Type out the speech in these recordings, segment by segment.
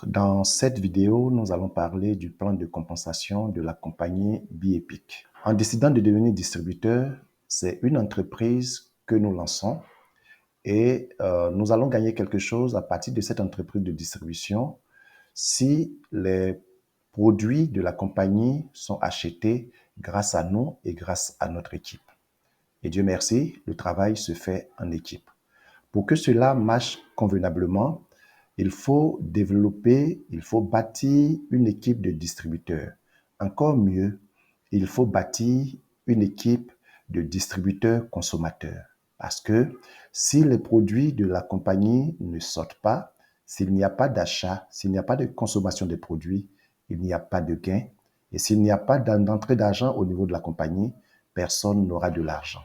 Dans cette vidéo, nous allons parler du plan de compensation de la compagnie BeEpic. En décidant de devenir distributeur, c'est une entreprise que nous lançons et nous allons gagner quelque chose à partir de cette entreprise de distribution si les produits de la compagnie sont achetés grâce à nous et grâce à notre équipe. Et Dieu merci, le travail se fait en équipe. Pour que cela marche convenablement, il faut développer, il faut bâtir une équipe de distributeurs. Encore mieux, il faut bâtir une équipe de distributeurs consommateurs. Parce que si les produits de la compagnie ne sortent pas, s'il n'y a pas d'achat, s'il n'y a pas de consommation des produits, il n'y a pas de gain. Et s'il n'y a pas d'entrée d'argent au niveau de la compagnie, personne n'aura de l'argent.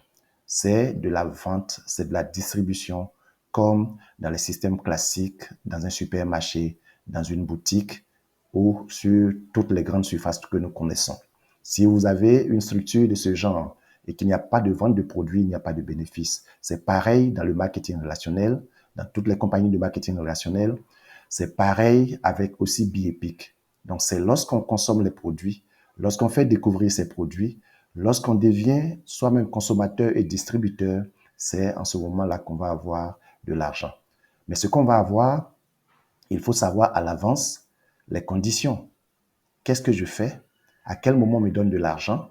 C'est de la vente, c'est de la distribution, comme dans les systèmes classiques, dans un supermarché, dans une boutique ou sur toutes les grandes surfaces que nous connaissons. Si vous avez une structure de ce genre et qu'il n'y a pas de vente de produits, il n'y a pas de bénéfice. C'est pareil dans le marketing relationnel, dans toutes les compagnies de marketing relationnel. C'est pareil avec aussi BeEpic. Donc, c'est lorsqu'on consomme les produits, lorsqu'on fait découvrir ces produits, lorsqu'on devient soi-même consommateur et distributeur, c'est en ce moment-là qu'on va avoir de l'argent. Mais ce qu'on va avoir, il faut savoir à l'avance les conditions. Qu'est-ce que je fais? À quel moment on me donne de l'argent?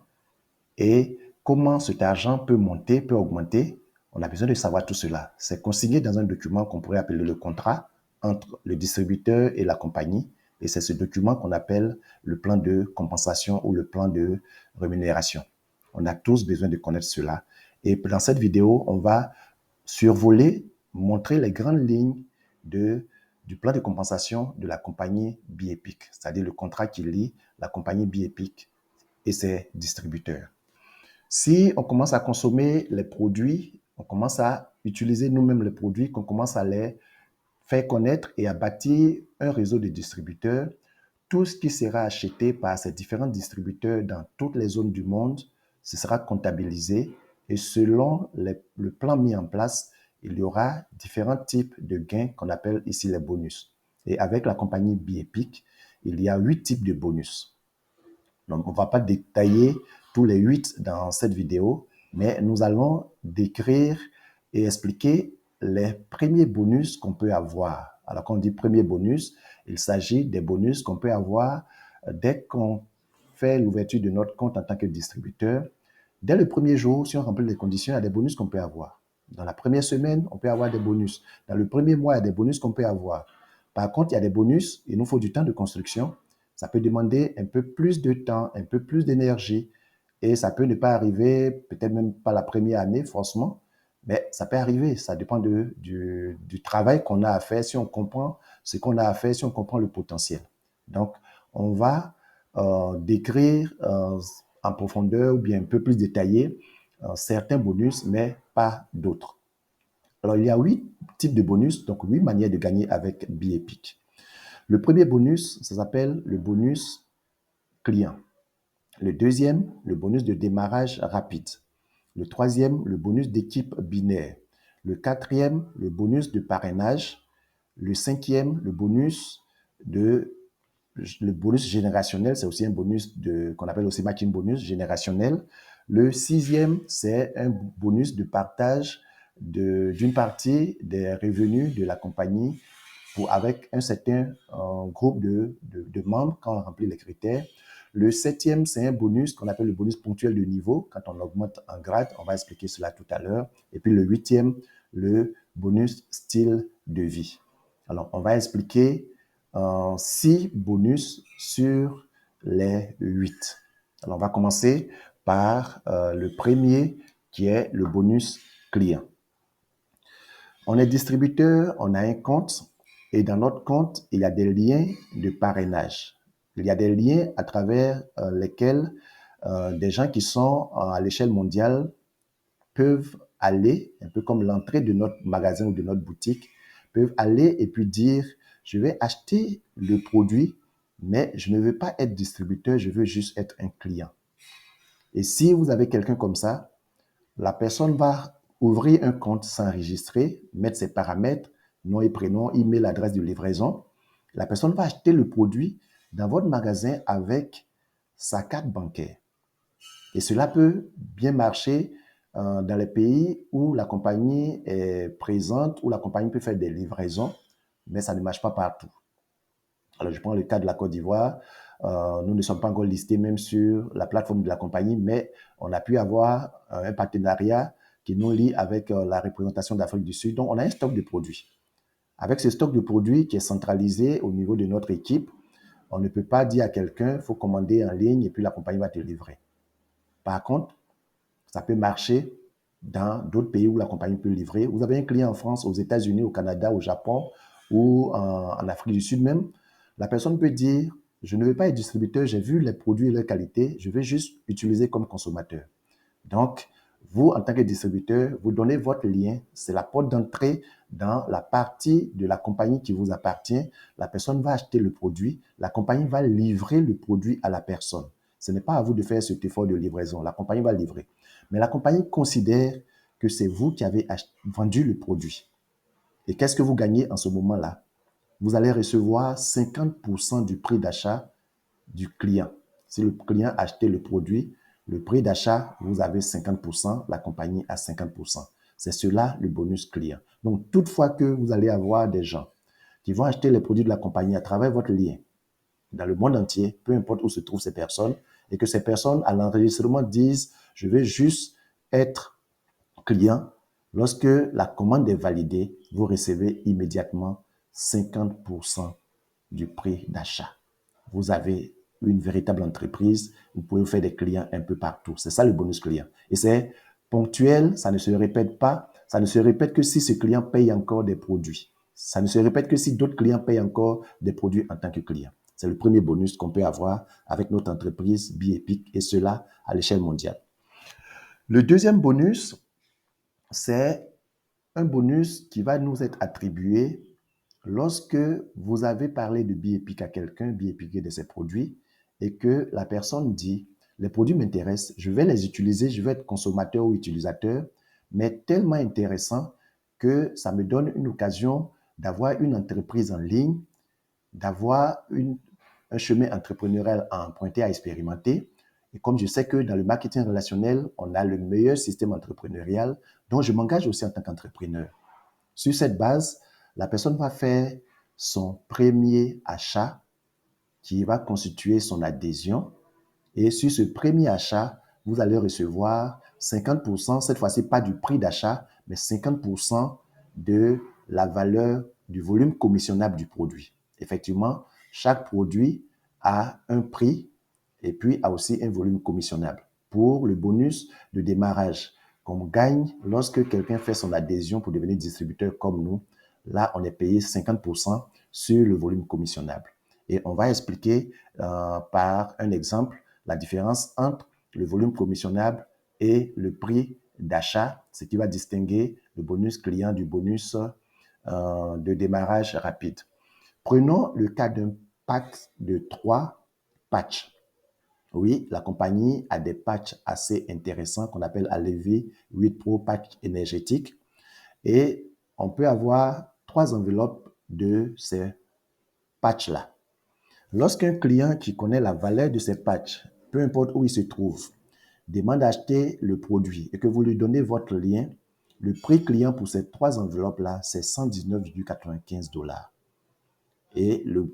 Et comment cet argent peut monter, peut augmenter? On a besoin de savoir tout cela. C'est consigné dans un document qu'on pourrait appeler le contrat entre le distributeur et la compagnie. Et c'est ce document qu'on appelle le plan de compensation ou le plan de rémunération. On a tous besoin de connaître cela. Et dans cette vidéo, on va survoler, montrer les grandes lignes du plan de compensation de la compagnie BeEpic, c'est-à-dire le contrat qui lie la compagnie BeEpic et ses distributeurs. Si on commence à consommer les produits, on commence à utiliser nous-mêmes les produits, qu'on commence à les faire connaître et à bâtir un réseau de distributeurs, tout ce qui sera acheté par ces différents distributeurs dans toutes les zones du monde, ce sera comptabilisé et selon le plan mis en place, il y aura différents types de gains qu'on appelle ici les bonus. Et avec la compagnie BeEpic, il y a 8 types de bonus. Donc, on ne va pas détailler tous les 8 dans cette vidéo, mais nous allons décrire et expliquer les premiers bonus qu'on peut avoir. Alors, quand on dit premier bonus, il s'agit des bonus qu'on peut avoir dès qu'on fait l'ouverture de notre compte en tant que distributeur. Dès le premier jour, si on remplit les conditions, il y a des bonus qu'on peut avoir. Dans la première semaine, on peut avoir des bonus. Dans le premier mois, il y a des bonus qu'on peut avoir. Par contre, il y a des bonus, il nous faut du temps de construction. Ça peut demander un peu plus de temps, un peu plus d'énergie et ça peut ne pas arriver, peut-être même pas la première année forcément, mais ça peut arriver. Ça dépend du travail qu'on a à faire, si on comprend ce qu'on a à faire, si on comprend le potentiel. Donc, on va décrire en profondeur ou bien un peu plus détaillé certains bonus, mais pas d'autres. Alors, il y a 8 types de bonus, donc 8 manières de gagner avec BeEpic. Le premier bonus, ça s'appelle le bonus client. Le deuxième, le bonus de démarrage rapide. Le troisième, le bonus d'équipe binaire. Le quatrième, le bonus de parrainage. Le cinquième, le bonus générationnel, c'est aussi un bonus qu'on appelle aussi matching bonus générationnel. Le sixième, c'est un bonus de partage d'une partie des revenus de la compagnie avec un certain groupe de membres quand on remplit les critères. Le septième, c'est un bonus qu'on appelle le bonus ponctuel de niveau. Quand on augmente en grade, on va expliquer cela tout à l'heure. Et puis le huitième, le bonus style de vie. Alors, on va expliquer 6 bonus sur les 8. Alors, on va commencer par le premier qui est le bonus client. On est distributeur, on a un compte et dans notre compte, il y a des liens de parrainage. Il y a des liens à travers lesquels des gens qui sont à l'échelle mondiale peuvent aller, un peu comme l'entrée de notre magasin ou de notre boutique, peuvent aller et puis dire, je vais acheter le produit, mais je ne veux pas être distributeur, je veux juste être un client. Et si vous avez quelqu'un comme ça, la personne va ouvrir un compte, s'enregistrer, mettre ses paramètres, nom et prénom, email, adresse de livraison. La personne va acheter le produit dans votre magasin avec sa carte bancaire. Et cela peut bien marcher dans les pays où la compagnie est présente, où la compagnie peut faire des livraisons, mais ça ne marche pas partout. Alors, je prends le cas de la Côte d'Ivoire. Nous ne sommes pas encore listés même sur la plateforme de la compagnie, mais on a pu avoir un partenariat qui nous lie avec la représentation d'Afrique du Sud. Donc, on a un stock de produits. Avec ce stock de produits qui est centralisé au niveau de notre équipe, on ne peut pas dire à quelqu'un, il faut commander en ligne et puis la compagnie va te livrer. Par contre, ça peut marcher dans d'autres pays où la compagnie peut livrer. Vous avez un client en France, aux États-Unis, au Canada, au Japon ou en Afrique du Sud même. La personne peut dire, je ne veux pas être distributeur, j'ai vu les produits et leur qualité, je veux juste utiliser comme consommateur. Donc, vous, en tant que distributeur, vous donnez votre lien, c'est la porte d'entrée dans la partie de la compagnie qui vous appartient. La personne va acheter le produit, la compagnie va livrer le produit à la personne. Ce n'est pas à vous de faire cet effort de livraison, la compagnie va livrer. Mais la compagnie considère que c'est vous qui avez vendu le produit. Et qu'est-ce que vous gagnez en ce moment-là? Vous allez recevoir 50% du prix d'achat du client. Si le client a acheté le produit, le prix d'achat, vous avez 50%, la compagnie a 50%. C'est cela le bonus client. Donc, toutefois que vous allez avoir des gens qui vont acheter les produits de la compagnie à travers votre lien dans le monde entier, peu importe où se trouvent ces personnes, et que ces personnes, à l'enregistrement, disent, je vais juste être client. Lorsque la commande est validée, vous recevez immédiatement 50% du prix d'achat. Vous avez une véritable entreprise, vous pouvez faire des clients un peu partout. C'est ça le bonus client. Et c'est ponctuel, ça ne se répète pas. Ça ne se répète que si ce client paye encore des produits. Ça ne se répète que si d'autres clients payent encore des produits en tant que client. C'est le premier bonus qu'on peut avoir avec notre entreprise BeEpic et cela à l'échelle mondiale. Le deuxième bonus, c'est un bonus qui va nous être attribué lorsque vous avez parlé de BeEpic à quelqu'un, BeEpic et de ses produits, et que la personne dit, les produits m'intéressent, je vais les utiliser, je vais être consommateur ou utilisateur, mais tellement intéressant que ça me donne une occasion d'avoir une entreprise en ligne, d'avoir un chemin entrepreneurial à emprunter, à expérimenter. Et comme je sais que dans le marketing relationnel, on a le meilleur système entrepreneurial, donc je m'engage aussi en tant qu'entrepreneur. Sur cette base, la personne va faire son premier achat qui va constituer son adhésion. Et sur ce premier achat, vous allez recevoir 50%, cette fois-ci pas du prix d'achat, mais 50% de la valeur du volume commissionnable du produit. Effectivement, chaque produit a un prix et puis a aussi un volume commissionnable. Pour le bonus de démarrage qu'on gagne lorsque quelqu'un fait son adhésion pour devenir distributeur comme nous, là, on est payé 50% sur le volume commissionnable. Et on va expliquer par un exemple la différence entre le volume commissionnable et le prix d'achat, ce qui va distinguer le bonus client du bonus de démarrage rapide. Prenons le cas d'un pack de 3 patchs. Oui, la compagnie a des patchs assez intéressants qu'on appelle Alevi 8 Pro patch énergétique et on peut avoir 3 enveloppes de ces patchs-là. Lorsqu'un client qui connaît la valeur de ces patchs, peu importe où il se trouve, demande d'acheter le produit et que vous lui donnez votre lien, le prix client pour ces 3 enveloppes-là, c'est 119,95 $. Et le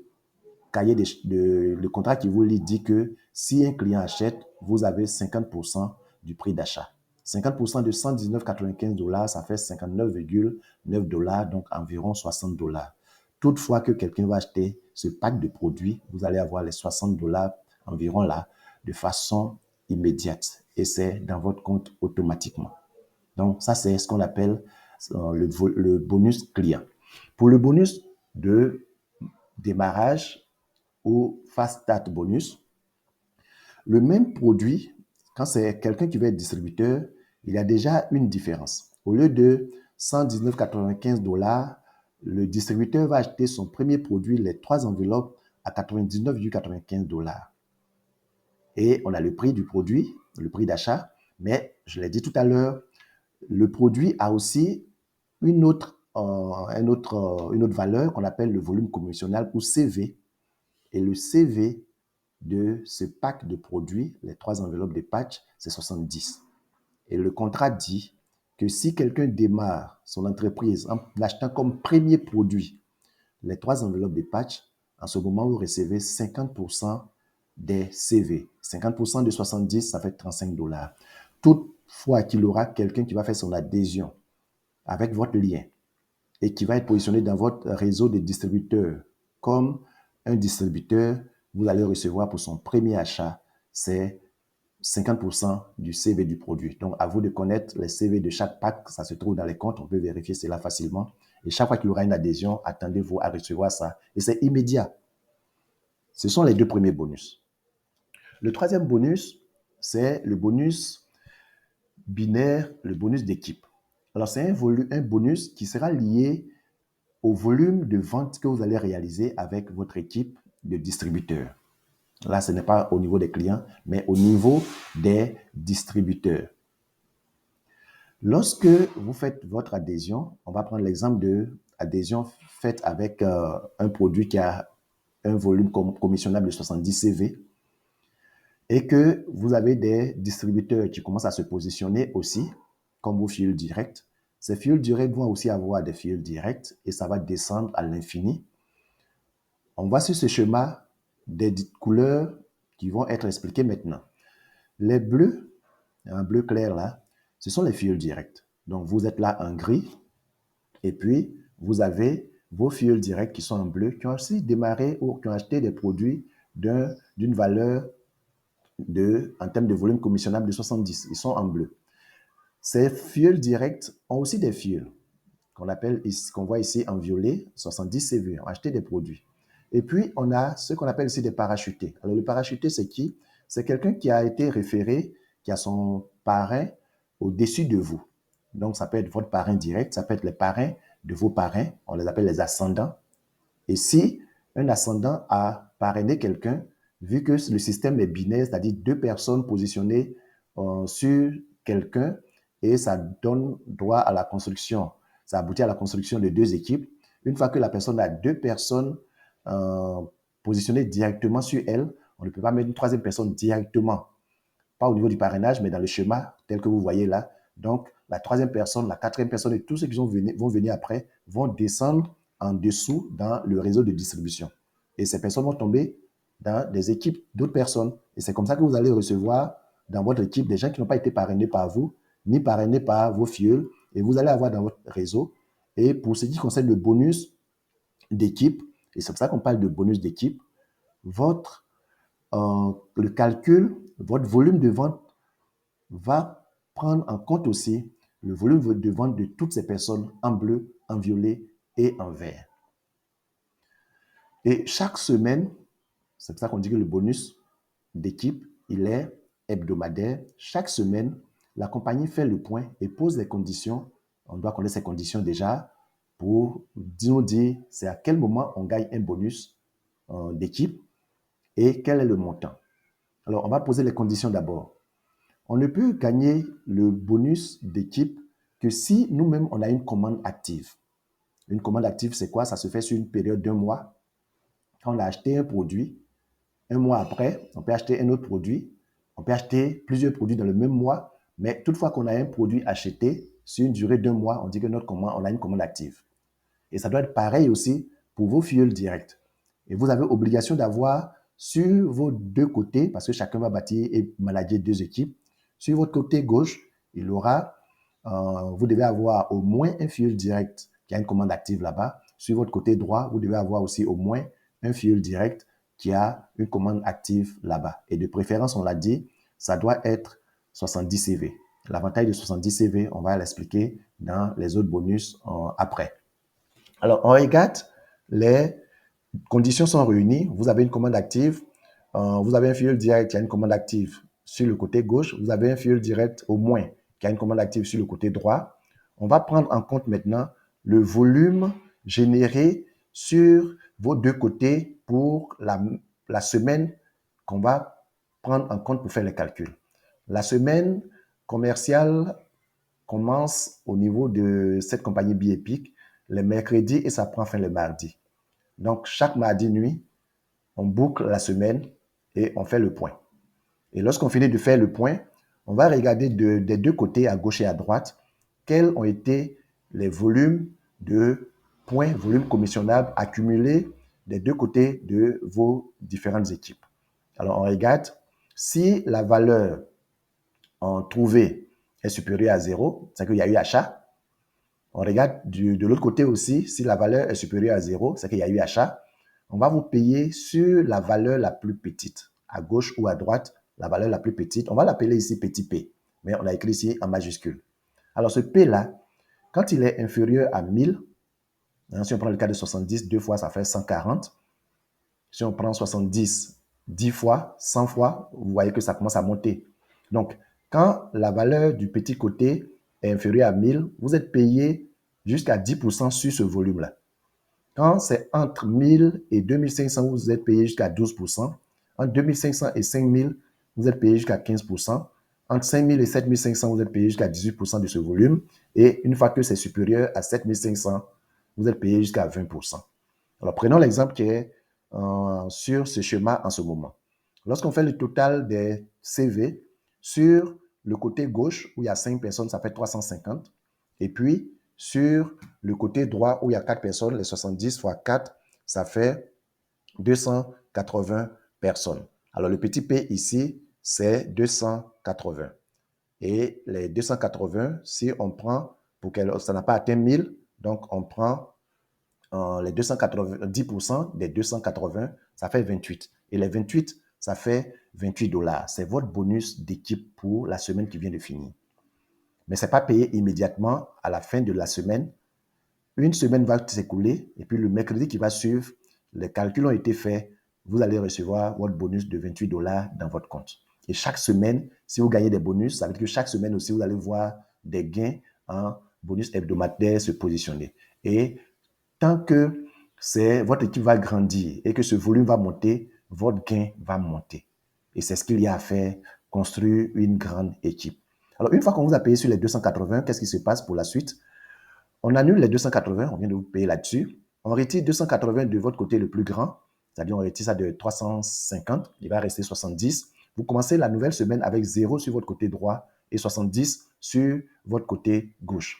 le contrat qui vous lit dit que si un client achète, vous avez 50% du prix d'achat. 50% de 119,95 $, ça fait 59,9 $, donc environ 60 $. Toutefois que quelqu'un va acheter ce pack de produits, vous allez avoir les 60 $ environ là de façon immédiate et c'est dans votre compte automatiquement. Donc ça, c'est ce qu'on appelle le bonus client. Pour le bonus de démarrage ou Fast Start Bonus, le même produit, quand c'est quelqu'un qui veut être distributeur, il y a déjà une différence. Au lieu de 119,95 $, le distributeur va acheter son premier produit, les 3 enveloppes, à 99,95 $. Et on a le prix du produit, le prix d'achat, mais je l'ai dit tout à l'heure, le produit a aussi une autre une autre valeur qu'on appelle le volume commissionnable ou CV. Et le CV de ce pack de produits, les 3 enveloppes de patch, c'est 70. Et le contrat dit que si quelqu'un démarre son entreprise en achetant comme premier produit les 3 enveloppes de patch, en ce moment, vous recevez 50% des CV. 50% de 70, ça fait 35 $. Toutefois qu'il y aura quelqu'un qui va faire son adhésion avec votre lien et qui va être positionné dans votre réseau de distributeurs comme un distributeur, vous allez recevoir pour son premier achat, c'est 50% du CV du produit. Donc, à vous de connaître les CV de chaque pack. Ça se trouve dans les comptes. On peut vérifier cela facilement. Et chaque fois qu'il y aura une adhésion, attendez-vous à recevoir ça. Et c'est immédiat. Ce sont les 2 premiers bonus. Le troisième bonus, c'est le bonus binaire, le bonus d'équipe. Alors, c'est un bonus qui sera lié au volume de vente que vous allez réaliser avec votre équipe de distributeurs. Là, ce n'est pas au niveau des clients, mais au niveau des distributeurs. Lorsque vous faites votre adhésion, on va prendre l'exemple de adhésion faite avec un produit qui a un volume commissionnable de 70 CV et que vous avez des distributeurs qui commencent à se positionner aussi comme vos fils directs. Ces fils directs vont aussi avoir des fils directs et ça va descendre à l'infini. On voit sur ce schéma des couleurs qui vont être expliquées maintenant. Les bleus, un bleu clair là, ce sont les fils directs. Donc, vous êtes là en gris et puis vous avez vos fils directs qui sont en bleu, qui ont aussi démarré ou qui ont acheté des produits d'une valeur en termes de volume commissionnable de 70. Ils sont en bleu. Ces fils directs ont aussi des fils qu'on voit ici en violet, 70 CV, ont acheté des produits. Et puis, on a ce qu'on appelle ici des parachutés. Alors, le parachuté, c'est qui? C'est quelqu'un qui a été référé, qui a son parrain au-dessus de vous. Donc, ça peut être votre parrain direct, ça peut être les parrains de vos parrains, on les appelle les ascendants. Et si un ascendant a parrainé quelqu'un, vu que le système est binaire, c'est-à-dire 2 personnes positionnées sur quelqu'un, et ça donne droit à la construction, ça aboutit à la construction de 2 équipes. Une fois que la personne a 2 personnes positionnées directement sur elle, on ne peut pas mettre une 3e personne directement, pas au niveau du parrainage, mais dans le schéma tel que vous voyez là. Donc, la 3e personne, la 4e personne et tous ceux qui vont venir après vont descendre en dessous dans le réseau de distribution. Et ces personnes vont tomber dans des équipes d'autres personnes. Et c'est comme ça que vous allez recevoir dans votre équipe des gens qui n'ont pas été parrainés par vous, ni parrainés par vos filleuls. Et vous allez avoir dans votre réseau. Et pour ce qui concerne le bonus d'équipe, et c'est pour ça qu'on parle de bonus d'équipe, le calcul, votre volume de vente va prendre en compte aussi le volume de vente de toutes ces personnes en bleu, en violet et en vert. Et chaque semaine, c'est pour ça qu'on dit que le bonus d'équipe, il est hebdomadaire. Chaque semaine, la compagnie fait le point et pose les conditions. On doit connaître ces conditions déjà pour nous dire c'est à quel moment on gagne un bonus d'équipe et quel est le montant. Alors, on va poser les conditions d'abord. On ne peut gagner le bonus d'équipe que si nous-mêmes, on a une commande active. Une commande active, c'est quoi? Ça se fait sur une période d'1 mois. Quand on a acheté un produit, 1 mois après, on peut acheter un autre produit. On peut acheter plusieurs produits dans le même mois. Mais toutefois qu'on a un produit acheté sur une durée d'1 mois, on dit que on a une commande active. Et ça doit être pareil aussi pour vos filleuls directs. Et vous avez obligation d'avoir sur vos 2 côtés, parce que chacun va bâtir et manager 2 équipes, sur votre côté gauche, vous devez avoir au moins un filleul direct qui a une commande active là-bas. Sur votre côté droit, vous devez avoir aussi au moins un filleul direct qui a une commande active là-bas. Et de préférence, on l'a dit, ça doit être 70 CV. L'avantage de 70 CV, on va l'expliquer dans les autres bonus après. Alors, on regarde, les conditions sont réunies. Vous avez une commande active. Vous avez un filleul direct qui a une commande active sur le côté gauche. Vous avez un filleul direct au moins qui a une commande active sur le côté droit. On va prendre en compte maintenant le volume généré sur vos 2 côtés pour la semaine qu'on va prendre en compte pour faire les calculs. La semaine commerciale commence au niveau de cette compagnie BIEPIC. les mercredis et ça prend fin le mardi. Donc, chaque mardi nuit, on boucle la semaine et on fait le point. Et lorsqu'on finit de faire le point, on va regarder des deux côtés, à gauche et à droite, quels ont été les volumes de points, volumes commissionnables accumulés des deux côtés de vos différentes équipes. Alors, on regarde si la valeur en trouvée est supérieure à 0, c'est qu'il y a eu achat. On regarde de l'autre côté aussi, si la valeur est supérieure à 0, c'est qu'il y a eu achat. On va vous payer sur la valeur la plus petite, à gauche ou à droite, la valeur la plus petite. On va l'appeler ici petit p, mais on a écrit ici en majuscule. Alors ce p-là, quand il est inférieur à 1000, si on prend le cas de 70, 2 fois, ça fait 140. Si on prend 70, 10 fois, 100 fois, vous voyez que ça commence à monter. Donc, quand la valeur du petit côté est inférieure à 1000, vous êtes payé jusqu'à 10% sur ce volume-là. Quand c'est entre 1000 et 2500, vous êtes payé jusqu'à 12%. Entre 2500 et 5000, vous êtes payé jusqu'à 15%. Entre 5000 et 7500, vous êtes payé jusqu'à 18% de ce volume. Et une fois que c'est supérieur à 7500, vous êtes payé jusqu'à 20%. Alors, prenons l'exemple qui est sur ce schéma en ce moment. Lorsqu'on fait le total des CV, sur le côté gauche, où il y a 5 personnes, ça fait 350. Et puis, sur le côté droit, où il y a 4 personnes, les 70 fois 4, ça fait 280 personnes. Alors, le petit p ici, c'est 280. Et les 280, si on prend, pour que ça n'a pas atteint 1000, donc on prend les 280, 10% des 280, ça fait 28. Et les 28, ça fait 28 dollars. C'est votre bonus d'équipe pour la semaine qui vient de finir. Mais ce n'est pas payé immédiatement à la fin de la semaine. Une semaine va s'écouler et puis le mercredi qui va suivre, les calculs ont été faits. Vous allez recevoir votre bonus de 28 dollars dans votre compte. Et chaque semaine, si vous gagnez des bonus, ça veut dire que chaque semaine aussi, vous allez voir des gains en bonus hebdomadaire se positionner. Et tant que votre équipe va grandir et que ce volume va monter, votre gain va monter. Et c'est ce qu'il y a à faire, construire une grande équipe. Alors, une fois qu'on vous a payé sur les 280, qu'est-ce qui se passe pour la suite? On annule les 280, on vient de vous payer là-dessus. On retire 280 de votre côté le plus grand, c'est-à-dire on retire ça de 350, il va rester 70. Vous commencez la nouvelle semaine avec 0 sur votre côté droit et 70 sur votre côté gauche.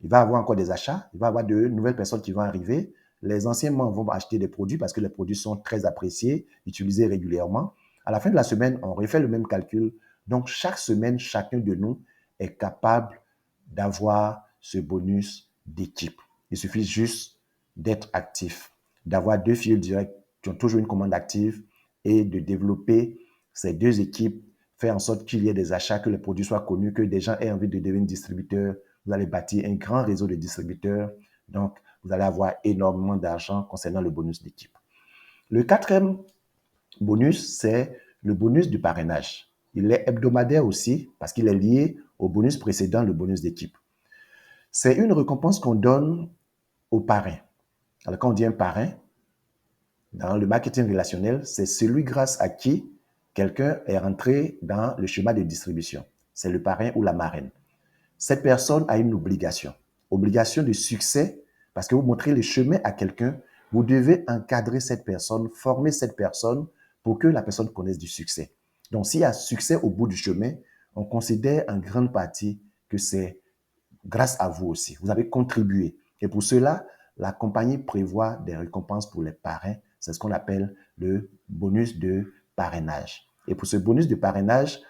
Il va y avoir encore des achats, il va y avoir de nouvelles personnes qui vont arriver. Les anciens membres vont acheter des produits parce que les produits sont très appréciés, utilisés régulièrement. À la fin de la semaine, on refait le même calcul. Donc, chaque semaine, chacun de nous est capable d'avoir ce bonus d'équipe. Il suffit juste d'être actif, d'avoir 2 fils directs qui ont toujours une commande active et de développer ces 2 équipes, faire en sorte qu'il y ait des achats, que les produits soient connus, que des gens aient envie de devenir distributeurs. Vous allez bâtir un grand réseau de distributeurs. Donc, vous allez avoir énormément d'argent concernant le bonus d'équipe. Le 4e bonus, c'est le bonus du parrainage. Il est hebdomadaire aussi parce qu'il est lié au bonus précédent, le bonus d'équipe. C'est une récompense qu'on donne aux parrains. Alors, quand on dit un parrain, dans le marketing relationnel, c'est celui grâce à qui quelqu'un est rentré dans le schéma de distribution. C'est le parrain ou la marraine. Cette personne a une obligation de succès, parce que vous montrez le chemin à quelqu'un, vous devez encadrer cette personne, former cette personne pour que la personne connaisse du succès. Donc, s'il y a succès au bout du chemin, on considère en grande partie que c'est grâce à vous aussi. Vous avez contribué. Et pour cela, la compagnie prévoit des récompenses pour les parrains. C'est ce qu'on appelle le bonus de parrainage. Et pour ce bonus de parrainage,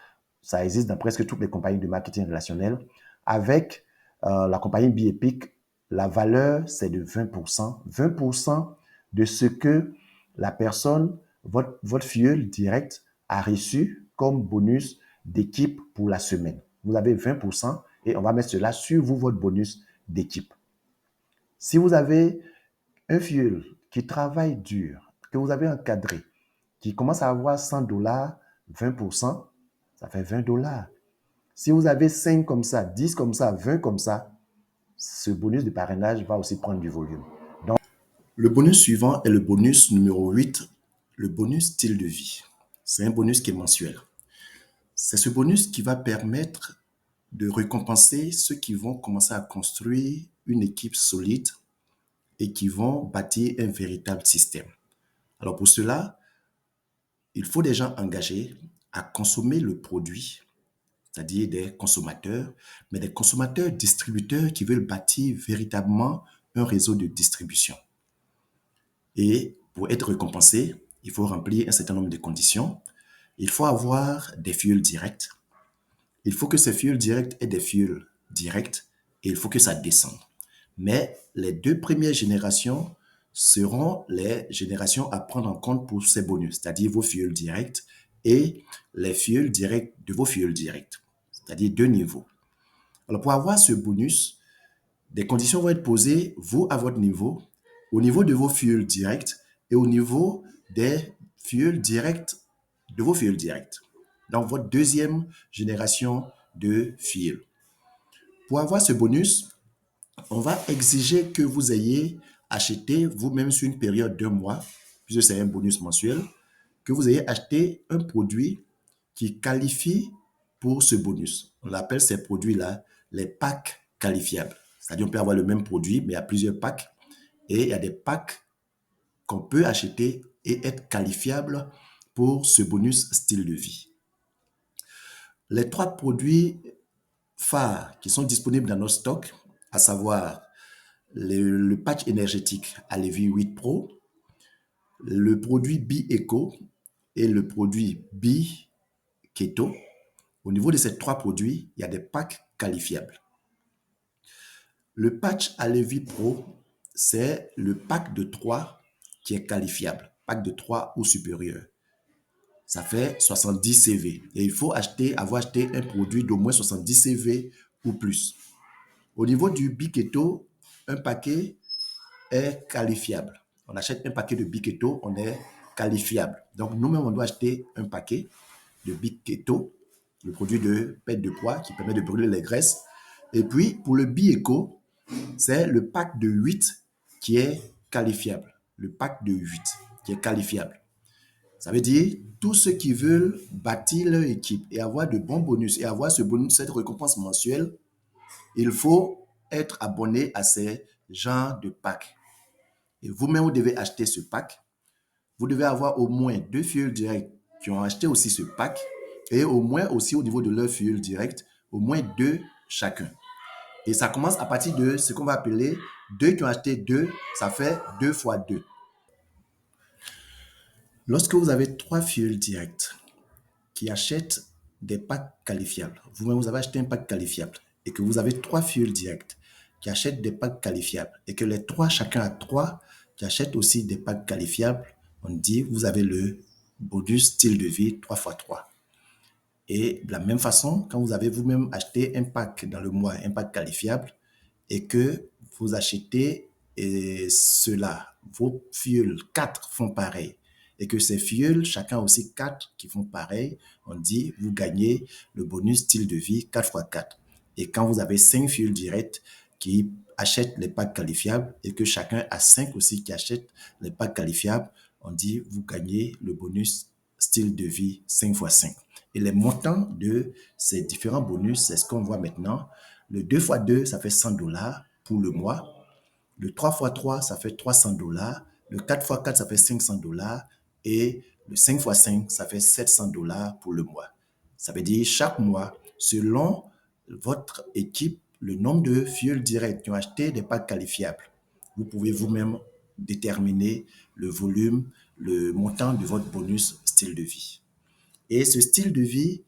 ça existe dans presque toutes les compagnies de marketing relationnel. Avec la compagnie BeEpic, la valeur, c'est de 20%. 20% de ce que la personne, votre filleul direct, a reçu comme bonus d'équipe pour la semaine. Vous avez 20% et on va mettre cela sur vous, votre bonus d'équipe. Si vous avez un filleul qui travaille dur, que vous avez encadré, qui commence à avoir 100 dollars, 20%, ça fait 20 dollars. Si vous avez 5 comme ça, 10 comme ça, 20 comme ça, ce bonus de parrainage va aussi prendre du volume. Donc, le bonus suivant est le bonus numéro 8, le bonus style de vie. C'est un bonus qui est mensuel. C'est ce bonus qui va permettre de récompenser ceux qui vont commencer à construire une équipe solide, et qui vont bâtir un véritable système. Alors pour cela, il faut des gens engagés à consommer le produit, c'est-à-dire des consommateurs, mais des consommateurs distributeurs qui veulent bâtir véritablement un réseau de distribution. Et pour être récompensé, il faut remplir un certain nombre de conditions. Il faut avoir des fuels directs. Il faut que ces fuels directs aient des fuels directs et il faut que ça descende. Mais les deux premières générations seront les générations à prendre en compte pour ces bonus, c'est-à-dire vos fuels directs et les fuels directs de vos fuels directs, c'est-à-dire deux niveaux. Alors pour avoir ce bonus, des conditions vont être posées, vous, à votre niveau, au niveau de vos fuels directs et au niveau des fuels directs de vos fuels directs. Donc, votre deuxième génération de fuels. Pour avoir ce bonus, on va exiger que vous ayez acheté vous-même sur une période de mois, puisque c'est un bonus mensuel, que vous ayez acheté un produit qui qualifie pour ce bonus. On appelle ces produits-là les packs qualifiables. C'est-à-dire, on peut avoir le même produit, mais il y a plusieurs packs. Et il y a des packs qu'on peut acheter et être qualifiables pour ce bonus style de vie. Les trois produits phares qui sont disponibles dans notre stock, à savoir le patch énergétique Alevi 8 Pro, le produit Bi-Eco et le produit Bi-Keto. Au niveau de ces trois produits, il y a des packs qualifiables. Le patch Alevi Pro, c'est le pack de 3 qui est qualifiable, pack de 3 ou supérieur. Ça fait 70 CV et il faut avoir acheté un produit d'au moins 70 CV ou plus. Au niveau du Bi-Keto, un paquet est qualifiable. On achète un paquet de Bi-Keto, on est qualifiable. Donc, nous-mêmes, on doit acheter un paquet de Bi-Keto, le produit de perte de poids qui permet de brûler les graisses. Et puis, pour le Bi-Eco, c'est le pack de 8 qui est qualifiable. Le pack de 8 qui est qualifiable. Ça veut dire, tous ceux qui veulent bâtir leur équipe et avoir de bons bonus et avoir ce bonus, cette récompense mensuelle, il faut être abonné à ces genres de packs. Et vous-même, vous devez acheter ce pack. Vous devez avoir au moins 2 fuels directs qui ont acheté aussi ce pack et au moins aussi au niveau de leur fuel direct, au moins 2 chacun. Et ça commence à partir de ce qu'on va appeler 2 qui ont acheté 2, ça fait 2 fois 2. Lorsque vous avez 3 fuels directs qui achètent des packs qualifiables, vous-même vous avez acheté un pack qualifiable et que vous avez 3 fuels directs qui achètent des packs qualifiables et que les 3, chacun a 3 qui achètent aussi des packs qualifiables, on dit vous avez le bonus style de vie 3 x 3. Et de la même façon, quand vous avez vous-même acheté un pack dans le mois, un pack qualifiable, et que vous achetez cela, vos fuels 4 font pareil, et que ces fuels, chacun aussi 4 qui font pareil, on dit vous gagnez le bonus style de vie 4 x 4. Et quand vous avez 5 fuels directs qui achètent les packs qualifiables et que chacun a 5 aussi qui achètent les packs qualifiables, on dit vous gagnez le bonus style de vie 5 x 5. Et les montants de ces différents bonus, c'est ce qu'on voit maintenant. Le 2 x 2, ça fait $100 pour le mois. Le 3 x 3, ça fait $300. Le 4 x 4, ça fait $500. Et le 5 x 5, ça fait $700 pour le mois. Ça veut dire chaque mois, selon votre équipe, le nombre de fuels directs qui ont acheté des packs qualifiables, vous pouvez vous-même déterminer le volume, le montant de votre bonus style de vie. Et ce style de vie,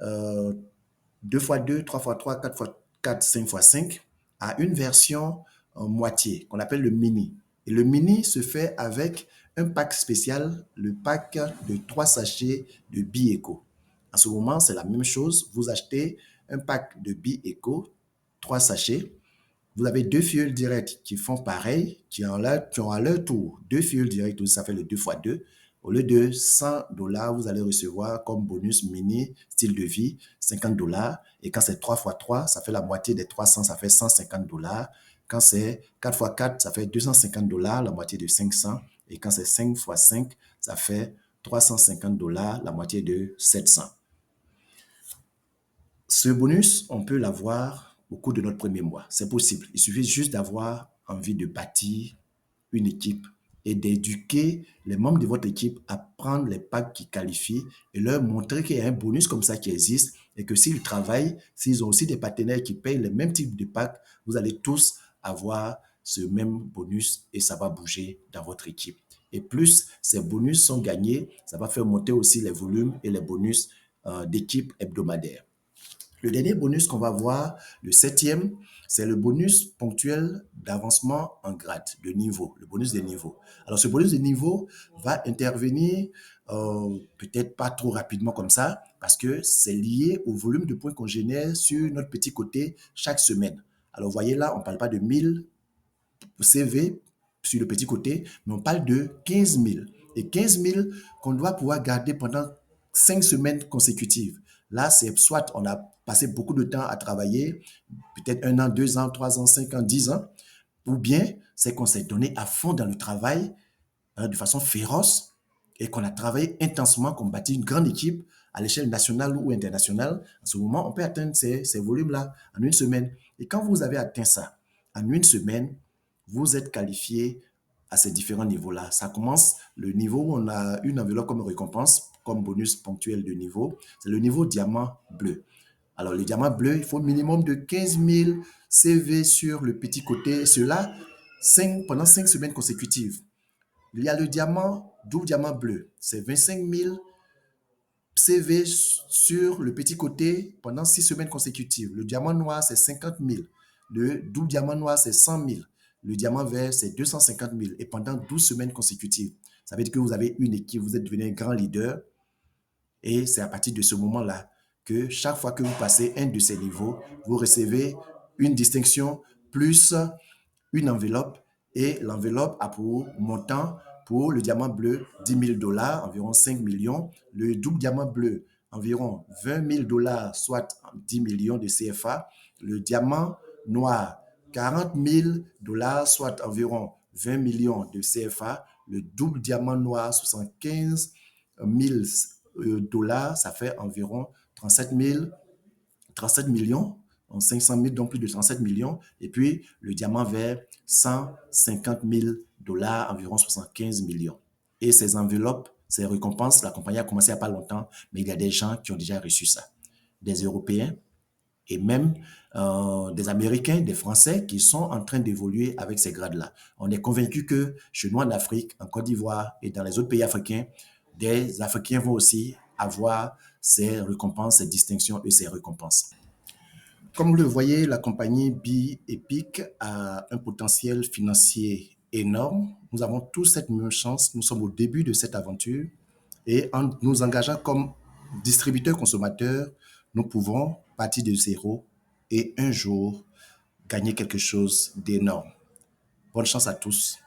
2 x 2, 3 x 3, 4 x 4, 5 x 5, a une version en moitié qu'on appelle le mini. Et le mini se fait avec un pack spécial, le pack de 3 sachets de Bi-Eco. En ce moment, c'est la même chose. Vous achetez un pack de Bi-Eco, 3 sachets. Vous avez 2 fuels directs qui font pareil, qui ont à leur tour 2 fuels directs, ça fait le 2 x 2. Au lieu de $100, vous allez recevoir comme bonus mini style de vie $50. Et quand c'est 3 x 3, ça fait la moitié des 300, ça fait $150. Quand c'est 4 x 4, ça fait $250, la moitié de 500. Et quand c'est 5 x 5, ça fait $350, la moitié de 700. Ce bonus, on peut l'avoir au cours de notre premier mois. C'est possible. Il suffit juste d'avoir envie de bâtir une équipe et d'éduquer les membres de votre équipe à prendre les packs qui qualifient et leur montrer qu'il y a un bonus comme ça qui existe et que s'ils travaillent, s'ils ont aussi des partenaires qui payent le même type de packs, vous allez tous avoir ce même bonus et ça va bouger dans votre équipe. Et plus ces bonus sont gagnés, ça va faire monter aussi les volumes et les bonus d'équipe hebdomadaire. Le dernier bonus qu'on va voir, le septième, c'est le bonus ponctuel d'avancement en grade, de niveau, le bonus de niveau. Alors, ce bonus de niveau va intervenir peut-être pas trop rapidement comme ça, parce que c'est lié au volume de points qu'on génère sur notre petit côté chaque semaine. Alors, vous voyez là, on ne parle pas de 1000 CV sur le petit côté, mais on parle de 15 000. Et 15 000 qu'on doit pouvoir garder pendant 5 semaines consécutives. Là, c'est soit on a passé beaucoup de temps à travailler, peut-être 1 an, 2 ans, 3 ans, 5 ans, 10 ans, ou bien c'est qu'on s'est donné à fond dans le travail de façon féroce et qu'on a travaillé intensément, qu'on bâtit une grande équipe à l'échelle nationale ou internationale. En ce moment, on peut atteindre ces volumes-là en une semaine. Et quand vous avez atteint ça en une semaine, vous êtes qualifié à ces différents niveaux-là. Ça commence le niveau où on a une enveloppe comme récompense, comme bonus ponctuel de niveau. C'est le niveau diamant bleu. Alors, le diamant bleu, il faut minimum de 15 000 CV sur le petit côté. Cela pendant 5 semaines consécutives. Il y a le diamant, double diamant bleu. C'est 25 000 CV sur le petit côté pendant 6 semaines consécutives. Le diamant noir, c'est 50 000. Le double diamant noir, c'est 100 000. Le diamant vert, c'est 250 000. Et pendant 12 semaines consécutives. Ça veut dire que vous avez une équipe, vous êtes devenu un grand leader. Et c'est à partir de ce moment-là que chaque fois que vous passez un de ces niveaux, vous recevez une distinction plus une enveloppe et l'enveloppe a pour montant pour le diamant bleu 10 000 dollars, environ 5 millions. Le double diamant bleu, environ 20 000 dollars, soit 10 millions de CFA. Le diamant noir, 40 000 dollars, soit environ 20 millions de CFA. Le double diamant noir, 75 000 dollars, ça fait environ 37 millions, 500 000, donc plus de 37 millions. Et puis, le diamant vert, 150 000 dollars, environ 75 millions. Et ces enveloppes, ces récompenses, la compagnie a commencé il n'y a pas longtemps, mais il y a des gens qui ont déjà reçu ça. Des Européens et même des Américains, des Français qui sont en train d'évoluer avec ces grades-là. On est convaincu que chez nous en Afrique, en Côte d'Ivoire et dans les autres pays africains, des Africains vont aussi avoir ces récompenses, ces distinctions et ces récompenses. Comme vous le voyez, la compagnie Bi-Epic a un potentiel financier énorme. Nous avons tous cette même chance. Nous sommes au début de cette aventure et en nous engageant comme distributeurs consommateurs, nous pouvons partir de zéro et un jour gagner quelque chose d'énorme. Bonne chance à tous.